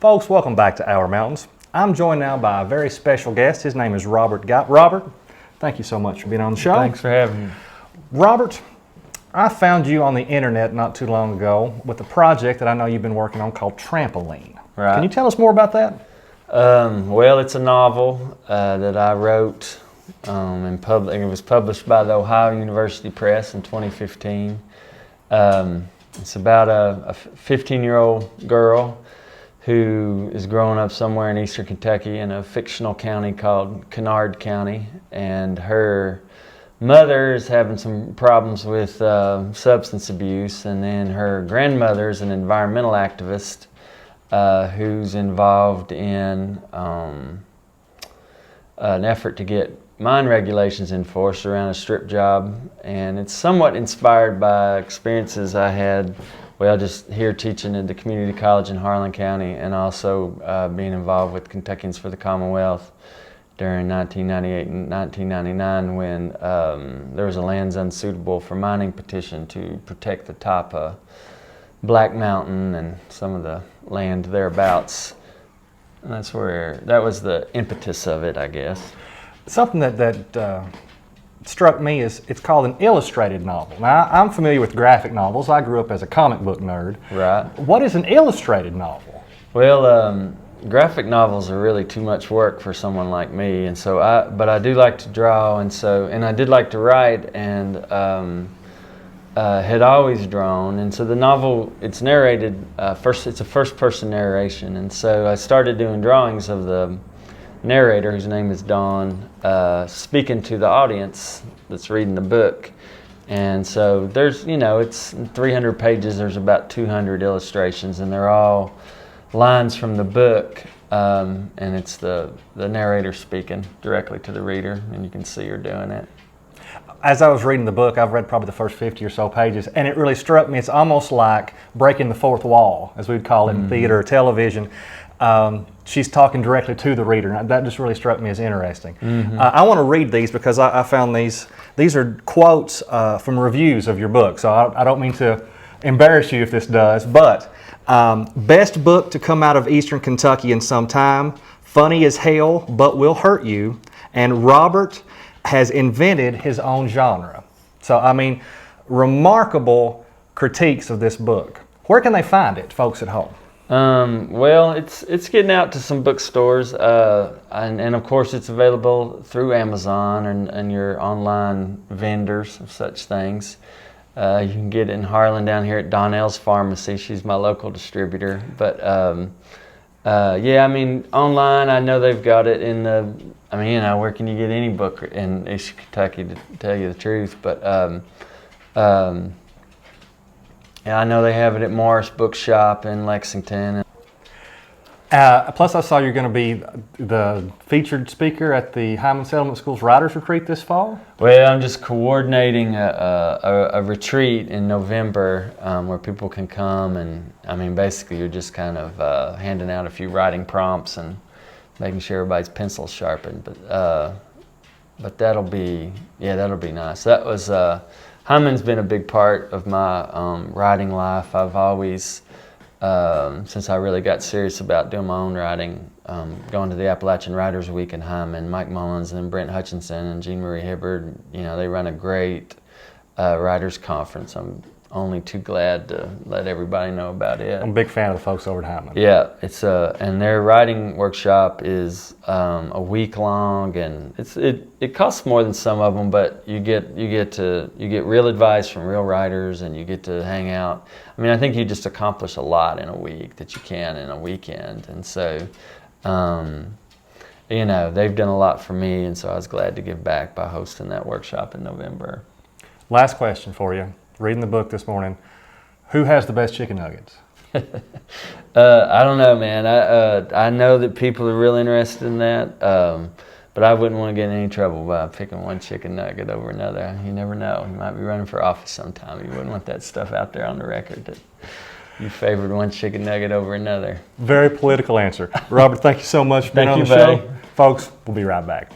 Folks, welcome back to Our Mountains. I'm joined now by a very special guest. His name is Robert Gipe. Robert, thank you so much for being on the show. Thanks for having me. Robert, I found you on the internet not too long ago with a project that I know you've been working on called Trampoline. Right. Can you tell us more about that? Well, it's a novel that I wrote in public. It was published by the Ohio University Press in 2015. It's about a 15-year-old girl who is growing up somewhere in eastern Kentucky in a fictional county called Kennard County, and her mother is having some problems with substance abuse, and then her grandmother is an environmental activist who's involved in an effort to get mine regulations enforced around a strip job. And it's somewhat inspired by experiences I had, well, just here teaching at the community college in Harlan County, and also being involved with Kentuckians for the Commonwealth during 1998 and 1999 when there was a lands unsuitable for mining petition to protect the top of Black Mountain and some of the land thereabouts. And that was the impetus of it, I guess. Something that struck me is it's called an illustrated novel. Now, I'm familiar with graphic novels. I grew up as a comic book nerd. Right. What is an illustrated novel? Well, graphic novels are really too much work for someone like me, and so but I do like to draw, and I did like to write, and had always drawn, and so the novel, it's narrated it's a first-person narration, and so I started doing drawings of the narrator, whose name is Dawn, speaking to the audience that's reading the book. And so there's, it's 300 pages, there's about 200 illustrations, and they're all lines from the book, and it's the narrator speaking directly to the reader, and you can see her doing it. As I was reading the book, I've read probably the first 50 or so pages, and it really struck me. It's almost like breaking the fourth wall, as we'd call it in theater or television. She's talking directly to the reader, and that just really struck me as interesting. I want to read these because I found these are quotes from reviews of your book, so I don't mean to embarrass you if this does, but best book to come out of Eastern Kentucky in some time, funny as hell, but will hurt you, and Robert has invented his own genre. So, I mean, remarkable critiques of this book. Where can they find it, folks at home? Well, it's getting out to some bookstores, and of course it's available through Amazon and your online vendors of such things. You can get it in Harlan down here at Donnell's Pharmacy. She's my local distributor. But yeah, I mean, online, I know they've got it in where can you get any book in Eastern Kentucky, to tell you the truth? But yeah, I know they have it at Morris Bookshop in Lexington. Plus, I saw you're going to be the featured speaker at the Hyman Settlement School's Writers Retreat this fall. Well, I'm just coordinating a retreat in November where people can come, and I mean, basically, you're just kind of handing out a few writing prompts and making sure everybody's pencil's sharpened. But that'll be nice. That was. Hyman's been a big part of my writing life. I've always, since I really got serious about doing my own writing, going to the Appalachian Writers Week in Hyman, Mike Mullins and Brent Hutchinson and Jean Marie Hibbard, they run a great writers conference. I'm only too glad to let everybody know about it. I'm a big fan of the folks over at Hyman. Yeah, it's and their writing workshop is a week long, and it costs more than some of them, but you get real advice from real writers, and you get to hang out. I mean, I think you just accomplish a lot in a week that you can in a weekend, and so they've done a lot for me, and so I was glad to give back by hosting that workshop in November. Last question for you. Reading the book this morning, who has the best chicken nuggets? I don't know, man. I know that people are real interested in that, but I wouldn't want to get in any trouble by picking one chicken nugget over another. You never know. You might be running for office sometime. You wouldn't want that stuff out there on the record that you favored one chicken nugget over another. Very political answer. Robert, thank you so much for being on the show. Folks, we'll be right back.